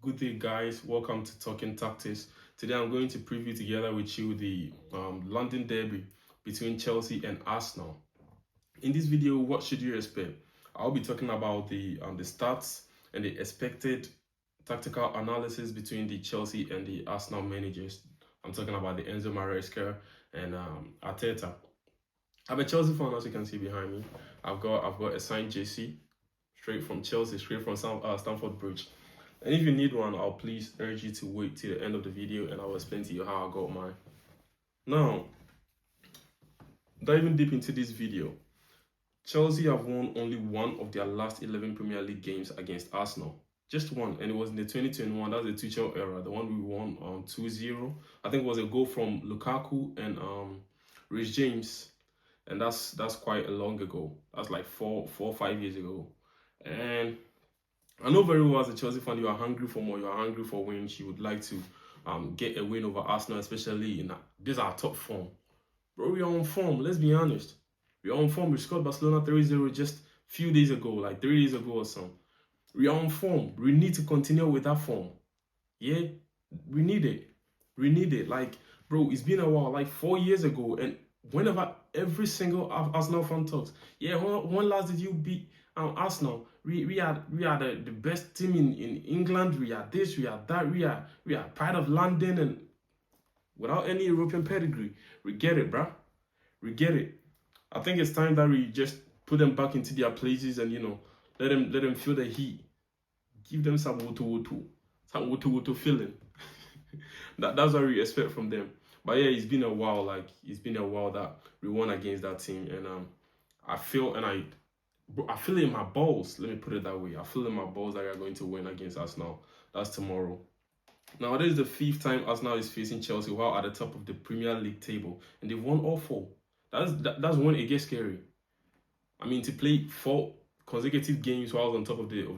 Good day, guys. Welcome to Talking Tactics. Today, I'm going to preview together with you the London derby between Chelsea and Arsenal. In this video, what should you expect? I'll be talking about the stats and the expected tactical analysis between the Chelsea and the Arsenal managers. I'm talking about the Enzo Maresca and Arteta. I'm a Chelsea fan, as you can see behind me. I've got a signed JC straight from Chelsea, straight from Stamford Bridge. And if you need one, I'll please urge you to wait till the end of the video and I'll explain to you how I got mine. Now, diving deep into this video, Chelsea have won only one of their last 11 Premier League games against Arsenal. Just one, and it was in the 2021, that's the Tuchel era, the one we won 2-0. I think it was a goal from Lukaku and Reece James, and that's quite a long ago. That's like 4 or 5 years ago. And I know very well as a Chelsea fan, you are hungry for more, you are hungry for wins. You would like to get a win over Arsenal, especially in this our top form. Bro, we are on form, let's be honest. We are on form. We scored Barcelona 3-0 just a few days ago, like 3 days ago or so. We are on form. We need to continue with that form. Yeah, we need it. We need it. Like, bro, it's been a while, like 4 years ago, and whenever every single Arsenal fan talks, yeah, when last did you beat Arsenal? We are the best team in England. We are this, we are that. We are pride of London, and without any European pedigree. We get it, bruh. We get it. I think it's time that we just put them back into their places and let them feel the heat. Give them some wutu feeling. That's what we expect from them. But yeah, it's been a while. Like it's been a while that we won against that team, and I feel it in my balls. Let me put it that way. I feel in my balls that we are going to win against Arsenal. That's tomorrow. Now, this is the 5th time Arsenal is facing Chelsea while at the top of the Premier League table, and they've won all 4. That's when it gets scary. I mean, to play 4 consecutive games while on top of the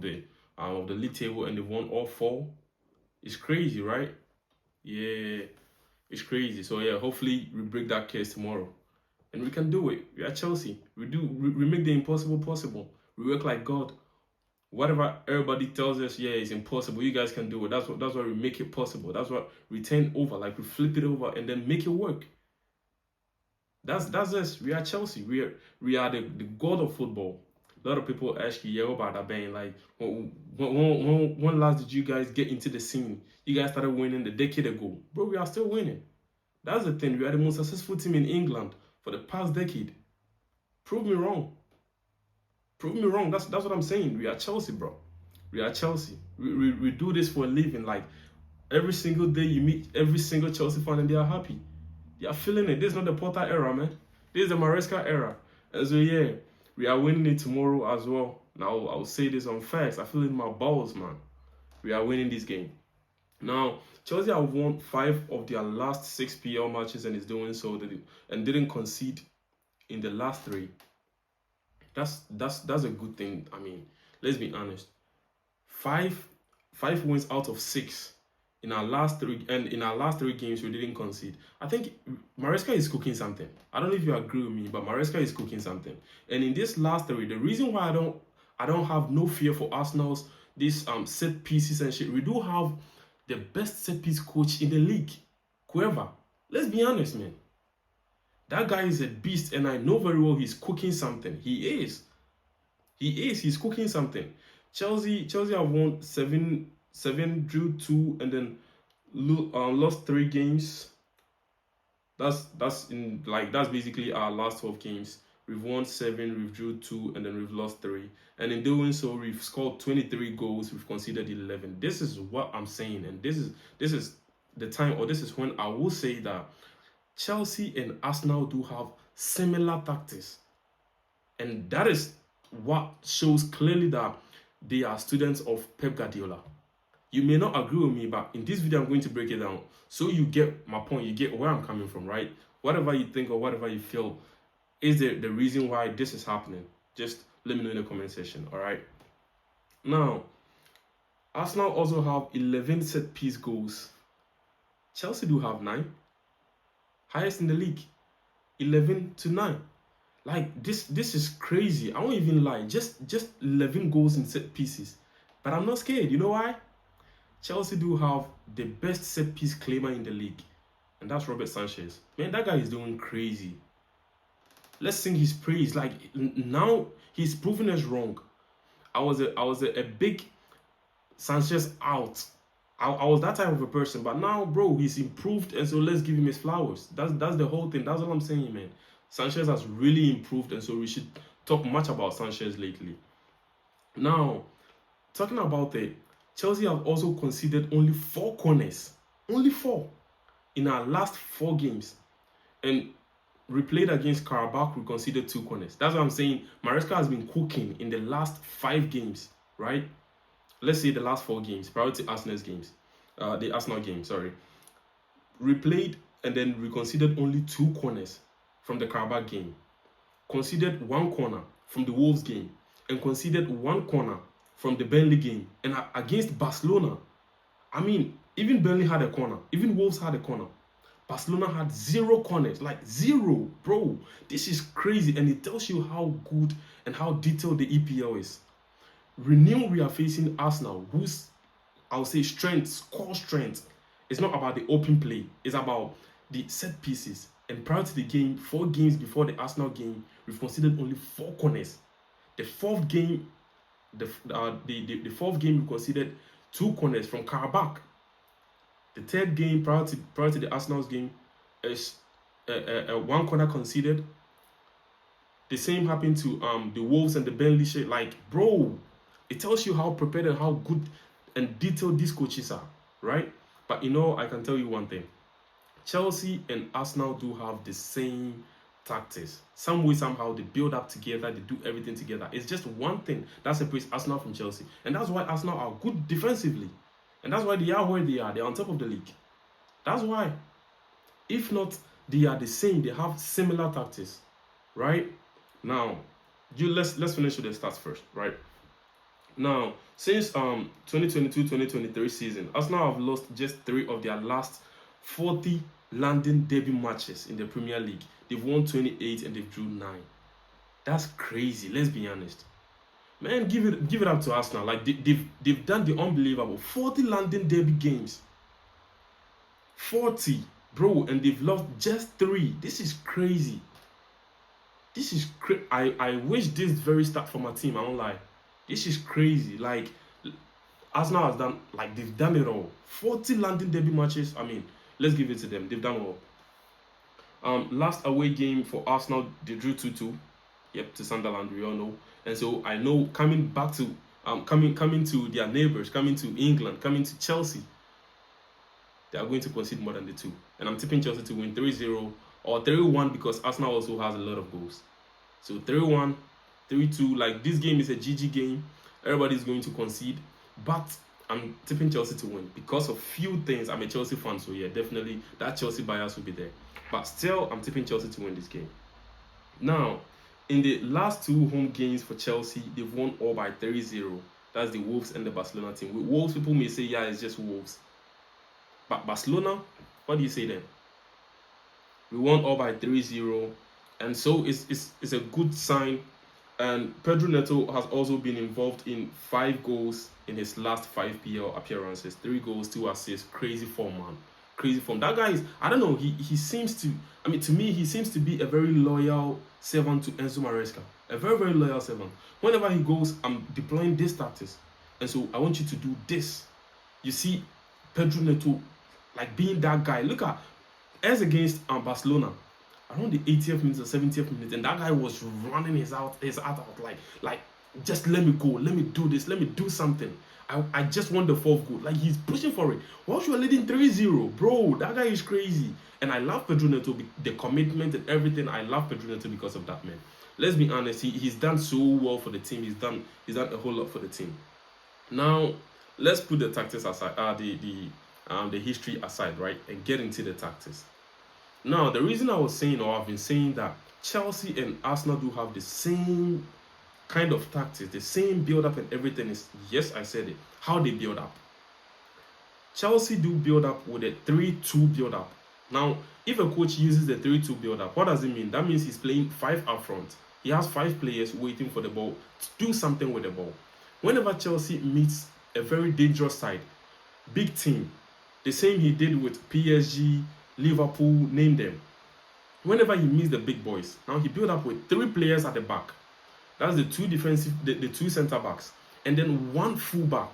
league table and they've won all 4, it's crazy, right? Yeah, it's crazy. So yeah, hopefully we break that case tomorrow, and we can do it. We are Chelsea. We make the impossible possible. We work like God. Whatever everybody tells us, yeah, it's impossible. You guys can do it. That's why we make it possible. That's what we turn over, like we flip it over and then make it work. That's us. We are Chelsea. We are the god of football. A lot of people ask you, yeah, about that bang. Like, when last did you guys get into the scene? You guys started winning a decade ago. Bro, we are still winning. That's the thing. We are the most successful team in England for the past decade. Prove me wrong. Prove me wrong. That's what I'm saying. We are Chelsea, bro. We are Chelsea. We do this for a living. Like, every single day you meet every single Chelsea fan and they are happy. They are feeling it. This is not the Potter era, man. This is the Maresca era. And so, yeah, we are winning it tomorrow as well. Now, I'll say this on facts. I feel it in my balls, man. We are winning this game. Now, Chelsea have won 5 of their last 6 PL matches and is doing so and didn't concede in the last 3. That's a good thing. I mean, let's be honest. 5 wins out of 6 in our last 3, and in our last 3 games we didn't concede. I think Maresca is cooking something. I don't know if you agree with me, but Maresca is cooking something. And in this last 3, the reason why I don't have no fear for Arsenal's these set pieces and shit. We do have the best set piece coach in the league. Whoever. Let's be honest, man. That guy is a beast, and I know very well he's cooking something. He is. He's cooking something. Chelsea have won 7, drew 2, and then lost 3 games. That's basically our last 12 games. We've won 7, we've drew 2, and then we've lost 3. And in doing so, we've scored 23 goals. We've conceded 11. This is what I'm saying, and this is the time, or this is when I will say that Chelsea and Arsenal do have similar tactics, and that is what shows clearly that they are students of Pep Guardiola. You may not agree with me, but in this video I'm going to break it down so you get my point, you get where I'm coming from, right? Whatever you think or whatever you feel is the reason why this is happening, just let me know in the comment section, all right? Now, Arsenal also have 11 set piece goals. Chelsea do have 9. Highest in the league, 11-9. Like, this is crazy. I won't even lie. Just 11 goals in set pieces. But I'm not scared. You know why? Chelsea do have the best set piece claimer in the league, and that's Robert Sanchez. Man, that guy is doing crazy. Let's sing his praise. Like now, he's proven us wrong. I was a big Sanchez out. I was that type of a person, but now, bro, he's improved, and so let's give him his flowers. That's the whole thing. That's all I'm saying, man. Sanchez has really improved, and so we should talk much about Sanchez lately. Now, talking about it, Chelsea have also conceded only 4 corners, only 4 in our last 4 games, and we played against Karabakh. We conceded 2 corners. That's what I'm saying. Maresca has been cooking in the last 5 games, right? Let's say the last 4 games prior to Arsenal's games, the Arsenal game. Sorry, we played and then we conceded only 2 corners from the Karabakh game, conceded 1 corner from the Wolves game, and conceded 1 corner from the Burnley game. And against Barcelona, I mean, even Burnley had a corner, even Wolves had a corner. Barcelona had 0 corners, like 0, bro. This is crazy, and it tells you how good and how detailed the EPL is. We knew we are facing Arsenal, whose, I'll say, strength, core strength, it's not about the open play. It's about the set pieces. And prior to the game, 4 games before the Arsenal game, we've conceded only 4 corners. The fourth game, the fourth game, we conceded 2 corners from Karabakh. The third game, prior to the Arsenal's game, is 1 corner conceded. The same happened to the Wolves and the Burnley shit. Like, bro, it tells you how prepared and how good and detailed these coaches are, right? But you know, I can tell you one thing. Chelsea and Arsenal do have the same tactics. Some way, somehow, they build up together, they do everything together. It's just one thing that separates Arsenal from Chelsea. And that's why Arsenal are good defensively. And that's why they are where they are. They're on top of the league. That's why. If not, they are the same. They have similar tactics, right? Now, let's finish with the stats first, right? Now, since 2022-2023 season, Arsenal have lost just 3 of their last 40 London derby matches in the Premier League. They've won 28 and they've drew 9. That's crazy. Let's be honest. Man, give it up to Arsenal. Like they've done the unbelievable. 40 London derby games. 40, bro, and they've lost just 3. This is crazy. This is crazy. I wish this very start for my team. I won't lie. This is crazy. Like Arsenal has done, like they've done it all. 40 London derby matches. I mean, let's give it to them. They've done it all. Last away game for Arsenal, they drew 2-2. Yep, to Sunderland, we all know. And so I know coming back to coming to their neighbors, coming to England, coming to Chelsea, they are going to concede more than the 2. And I'm tipping Chelsea to win 3-0 or 3-1 because Arsenal also has a lot of goals. So 3-1, 3-2, like this game is a GG game. Everybody's going to concede, but I'm tipping Chelsea to win because of few things. I'm a Chelsea fan, so yeah, definitely that Chelsea bias will be there. But still, I'm tipping Chelsea to win this game. Now, in the last 2 home games for Chelsea, they've won all by 3-0. That's the Wolves and the Barcelona team. With Wolves, people may say, yeah, it's just Wolves. But Barcelona, what do you say then? We won all by 3-0. And so it's a good sign. And Pedro Neto has also been involved in 5 goals in his last 5 PL appearances. 3 goals, 2 assists. Crazy form, man. Crazy form. That guy is, I don't know, he seems to, I mean, to me, he seems to be a very loyal servant to Enzo Maresca. A very, very loyal servant. Whenever he goes, I'm deploying this tactics. And so I want you to do this. You see Pedro Neto, like being that guy. Look at, as against Barcelona, around the 80th minute or 70th minute, and that guy was running his heart out, like, just let me go, let me do this, let me do something. I just want the 4th goal. Like, he's pushing for it. Once you are leading 3-0, bro, that guy is crazy. And I love Pedro Neto, the commitment and everything. I love Pedro Neto because of that, man. Let's be honest, he's done so well for the team. He's done a whole lot for the team. Now, let's put the tactics aside, the history aside, right, and get into the tactics. Now, the reason I was saying, or I've been saying, that Chelsea and Arsenal do have the same kind of tactics, the same build-up and everything is, yes, I said it, how they build up. Chelsea do build up with a 3-2 build-up. Now, if a coach uses the 3-2 build-up, what does it mean? That means he's playing 5 up front. He has 5 players waiting for the ball to do something with the ball. Whenever Chelsea meets a very dangerous side, big team. The same he did with PSG, Liverpool, name them. Whenever he meets the big boys, now he built up with 3 players at the back. That's the 2 defensive, the 2 center backs, and then 1 fullback.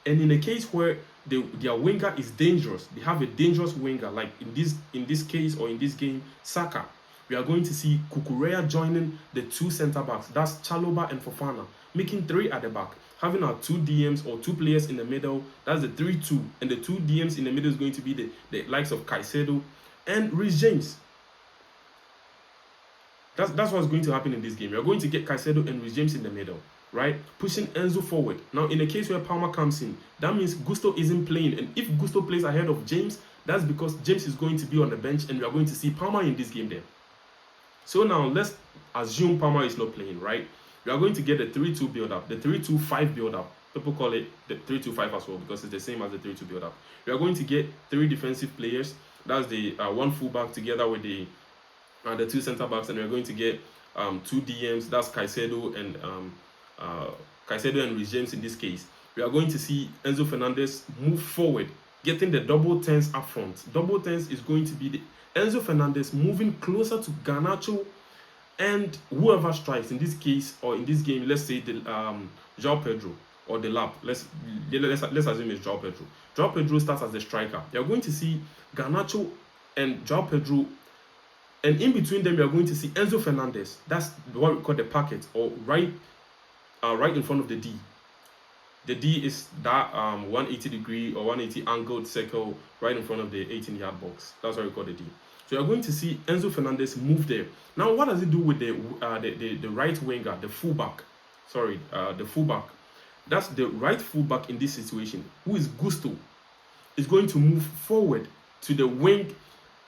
And in a case where their winger is dangerous, they have a dangerous winger, like in this case or in this game, Saka. We are going to see Cucurella joining the 2 center backs. That's Chalobah and Fofana, making 3 at the back. Having our 2 DMs or 2 players in the middle, that's the 3-2. And the 2 DMs in the middle is going to be the likes of Caicedo and Reece James. That's what's going to happen in this game. You're going to get Caicedo and Reece James in the middle, right? Pushing Enzo forward. Now, in a case where Palmer comes in, that means Gusto isn't playing. And if Gusto plays ahead of James, that's because James is going to be on the bench and we are going to see Palmer in this game then. So now, let's assume Palmer is not playing, right? We are going to get the 3-2 build-up, the 3-2-5 build-up. People call it the 3-2-5 as well because it's the same as the 3-2 build-up. We are going to get 3 defensive players. That's the 1 fullback together with the 2 center backs, and we're going to get 2 DMs. That's Caicedo and Reece James in this case. We are going to see Enzo Fernandez move forward, getting the double 10s up front. Double 10s is going to be the Enzo Fernandez moving closer to Garnacho and whoever strikes in this case or in this game. Let's say the João Pedro or the Lap. Let's assume it's João Pedro. João Pedro starts as the striker. You're going to see Garnacho and João Pedro. And in between them, you're going to see Enzo Fernandez. That's what we call the packet, or right in front of the D. The D is that 180 degree or 180 angled circle right in front of the 18-yard box. That's what we call the D. So you're going to see Enzo Fernandez move there. Now, what does it do with the right winger, the fullback? Sorry, the fullback. That's the right fullback in this situation, who is Gusto, is going to move forward to the wing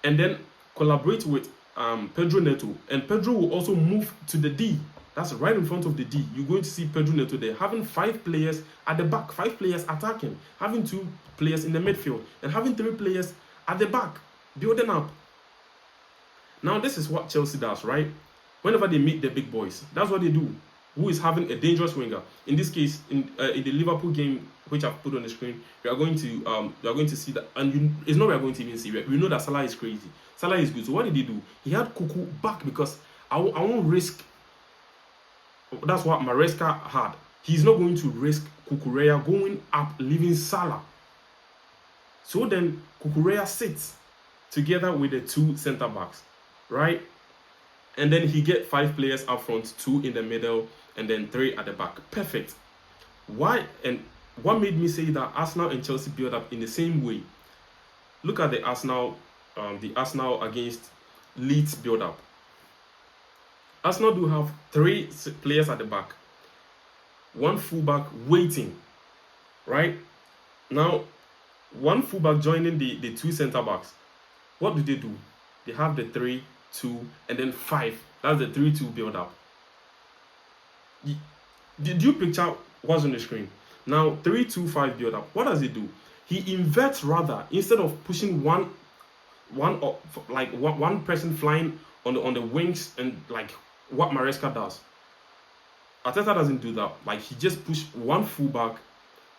and then collaborate with Pedro Neto. And Pedro will also move to the D. That's right in front of the D. You're going to see Pedro Neto there, having 5 players at the back, 5 players attacking, having 2 players in the midfield, and having 3 players at the back, building up. Now, this is what Chelsea does, right? Whenever they meet the big boys, that's what they do. Who is having a dangerous winger? In this case, in the Liverpool game, which I've put on the screen, we are going to see that, and it's not we are going to even see. We know that Salah is crazy. Salah is good. So what did he do? He had Cuckoo back because I won't risk. That's what Maresca had. He's not going to risk Cucurella going up, leaving Salah. So then Cucurella sits together with the 2 center backs, right? And then he get 5 players up front, 2 in the middle, and then 3 at the back. Perfect. Why? And what made me say that Arsenal and Chelsea build up in the same way? Look at the Arsenal against Leeds build up. Arsenal do have 3 players at the back, 1 fullback waiting, right? Now, 1 fullback joining the 2 center backs. What do? They have the 3, 2, and then 5. That's the 3-2 build up. Did you picture what's on the screen? Now, 3-2-5 build up. What does it do? He inverts rather, instead of pushing one person flying on the wings and like what Maresca does. Arteta doesn't do that. Like, he just pushed 1 fullback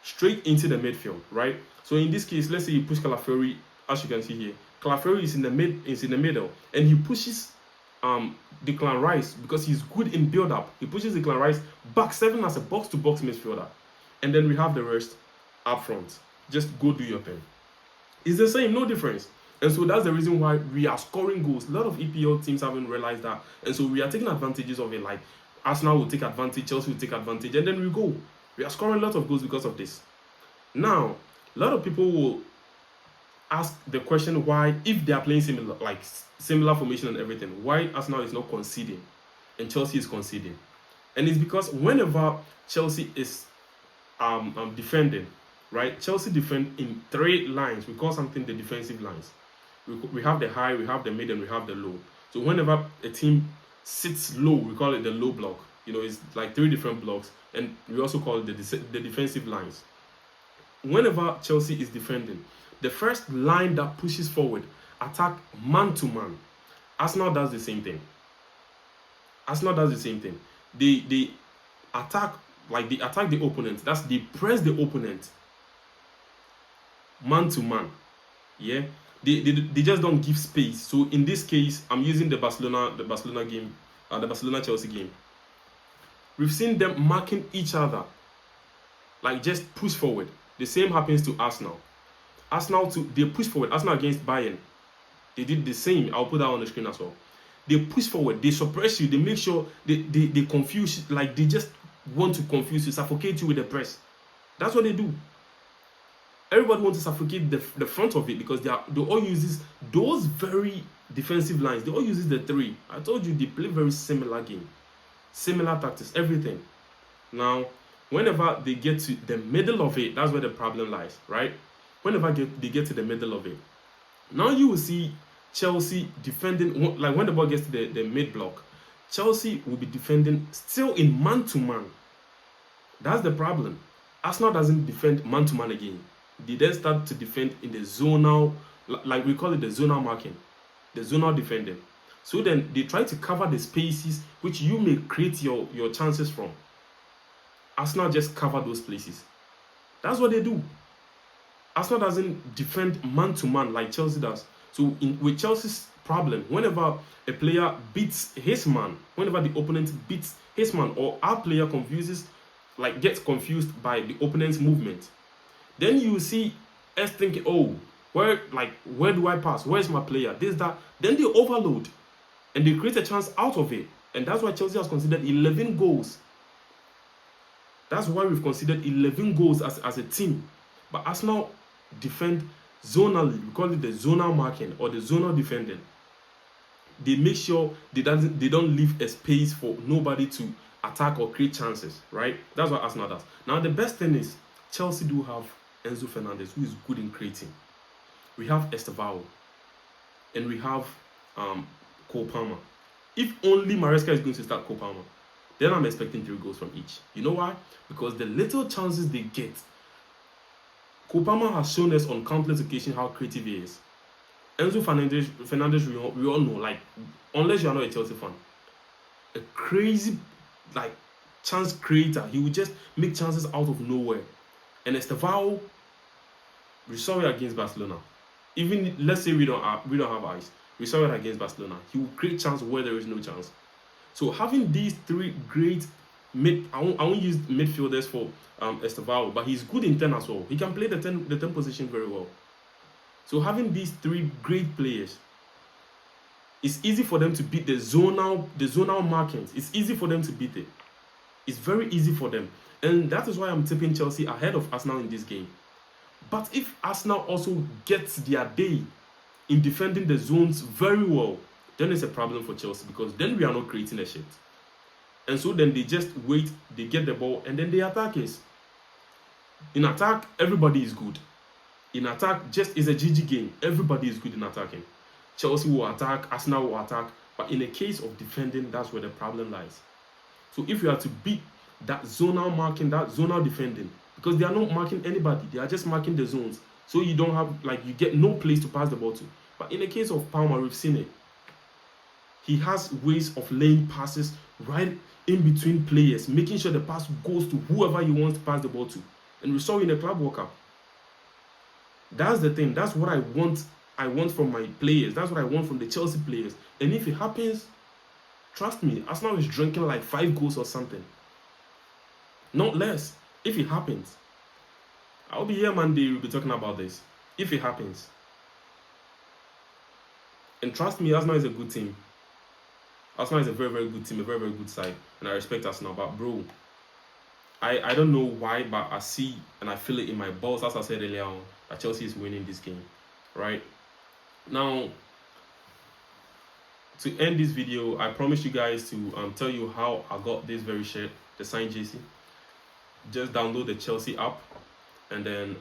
straight into the midfield, right? So in this case, let's say you push Calafiori, as you can see here. Calafiori is in the middle, and he pushes Declan Rice because he's good in build-up. He pushes Declan Rice back 7 as a box-to-box midfielder, and then we have the rest up front. Just go do your thing. It's the same, no difference. And so that's the reason why we are scoring goals. A lot of EPL teams haven't realized that, and so we are taking advantages of it. Like Arsenal will take advantage, Chelsea will take advantage, and then we go. We are scoring a lot of goals because of this. Now, a lot of people will ask the question why, if they are playing similar formation and everything, why Arsenal is not conceding and Chelsea is conceding. And it's because whenever Chelsea is defending, right, Chelsea defend in 3 lines. We call something the defensive lines. We have the high, we have the mid, and we have the low. So whenever a team sits low, we call it the low block. You know, it's like 3 different blocks, and we also call it the defensive lines. Whenever Chelsea is defending, the first line that pushes forward attack man to man. Arsenal does the same thing. They attack, like they attack the opponent. They press the opponent. man to man. Yeah, they just don't give space. So in this case, I'm using the Barcelona game, the Barcelona Chelsea game. We've seen them marking each other, like just push forward. The same happens to Arsenal. Arsenal too, they push forward. Arsenal against Bayern, they did the same. I'll put that on the screen as well. They push forward, they suppress you, they make sure they confuse you, like they just want to confuse you, suffocate you with the press. That's what they do. Everybody wants to suffocate the front of it because they all use those very defensive lines. They all use the three. I told you they play very similar game, similar tactics, everything. Now, whenever they get to the middle of it, that's where the problem lies, right? Whenever they get to the middle of it, now you will see Chelsea defending, like when the ball gets to the mid block, Chelsea will be defending still in man-to-man. That's the problem. Arsenal doesn't defend man-to-man again. They then start to defend in the zonal, like we call it the zonal marking, the zonal defending. So then they try to cover the spaces which you may create your chances from. Arsenal just cover those places. That's what they do. Arsenal doesn't defend man-to-man like Chelsea does. So with Chelsea's problem, whenever a player beats his man, whenever the opponent beats his man, or our player gets confused by the opponent's movement, then you see us thinking, oh, where do I pass? Where's my player? This, that. Then they overload and they create a chance out of it. And that's why Chelsea has considered 11 goals. That's why we've considered 11 goals as a team. But Arsenal defend zonally. We call it the zonal marking or the zonal defending. They make sure they don't leave a space for nobody to attack or create chances, right? That's what Arsenal does. Now, the best thing is Chelsea do have Enzo Fernandez, who is good in creating. We have Estevao, and we have Cole Palmer. If only Maresca is going to start Cole Palmer, then I'm expecting 3 goals from each. You know why? Because the little chances they get, Cole Palmer has shown us on countless occasions how creative he is. Enzo Fernandez, we all know, like, unless you are not a Chelsea fan, a crazy, like, chance creator. He will just make chances out of nowhere. And Estevao, we saw it against Barcelona. Even let's say we don't have eyes, we saw it against Barcelona. He will create chance where there is no chance. So having these 3 great I won't use midfielders for Estevao, but he's good in 10 as well. He can play the 10 position very well. So having these 3 great players, it's easy for them to beat the zonal markings. It's easy for them to beat it. It's very easy for them. And that is why I'm tipping Chelsea ahead of Arsenal in this game. But if Arsenal also gets their day in defending the zones very well, then it's a problem for Chelsea, because then we are not creating a shit. And so then they just wait, they get the ball, and then they attack us. In attack, everybody is good. In attack, just is a GG game. Everybody is good in attacking. Chelsea will attack, Arsenal will attack. But in the case of defending, that's where the problem lies. So if you are to beat that zonal marking, that zonal defending, because they are not marking anybody, they are just marking the zones. So you don't have, you get no place to pass the ball to. But in the case of Palmer, we've seen it. He has ways of laying passes right in between players, making sure the pass goes to whoever he wants to pass the ball to. And we saw it in the Club World Cup. That's the thing. That's what I want. I want from my players. That's what I want from the Chelsea players. And if it happens, trust me, Arsenal is drinking like 5 goals or something. Not less. If it happens. I'll be here Monday, we'll be talking about this. If it happens. And trust me, Arsenal is a good team. Arsenal is a very, very good team, a very, very good side. And I respect Arsenal. But bro, I don't know why, but I see and I feel it in my balls, as I said earlier on, that Chelsea is winning this game. Right? Now, to end this video, I promised you guys to tell you how I got this very shirt, the signed jersey. Just download the Chelsea app and then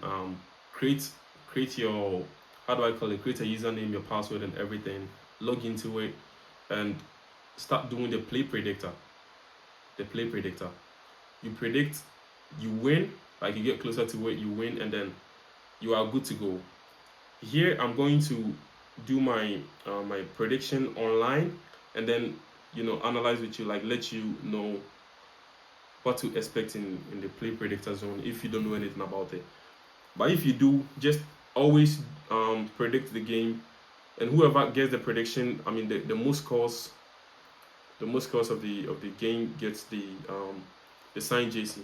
create your, how do I call it? Create a username, your password and everything. Log into it and start doing the play predictor. The play predictor. You predict, you win, like you get closer to it, you win, and then you are good to go. Here I'm going to do my my prediction online, and then analyze with you, like let you know what to expect in the play predictor zone if you don't know anything about it. But if you do, just always predict the game, and whoever gets the prediction, I mean the most scores, of the game gets the signed JC.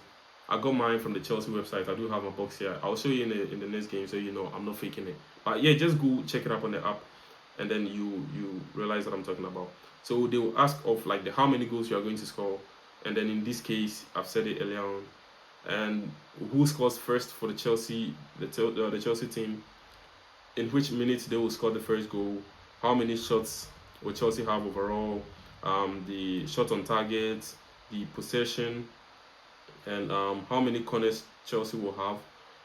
I got mine from the Chelsea website. I do have a box here. I'll show you in the next game, so you know I'm not faking it. But yeah, just go check it up on the app, and then you realize what I'm talking about. So they will ask of like how many goals you are going to score, and then in this case, I've said it earlier on, and who scores first for the Chelsea team, in which minutes they will score the first goal, how many shots will Chelsea have overall, the shot on target, the possession, and how many corners Chelsea will have,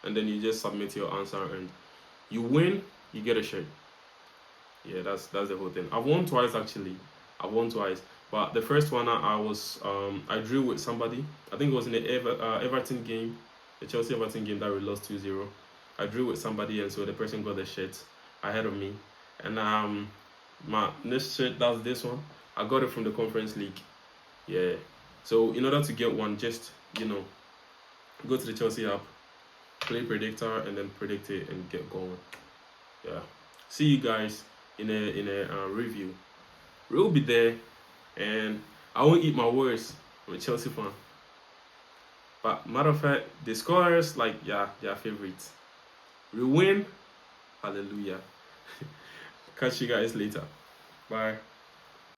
and then you just submit your answer, and you win, you get a shirt. Yeah, that's the whole thing. I've won twice actually. I've won twice, but the first one I was I drew with somebody. I think it was in the Everton game, the Chelsea Everton game that we lost 2-0. I drew with somebody, and so the person got the shirt ahead of me, and my next shirt, that's this one. I got it from the Conference League. Yeah. So in order to get one, just go to the Chelsea app, play predictor, and then predict it and get going. Yeah. See you guys in a review. We'll be there, and I won't eat my words. I'm a Chelsea fan. But matter of fact, the scorers, like, yeah, they are favorites. We win. Hallelujah. Catch you guys later. Bye.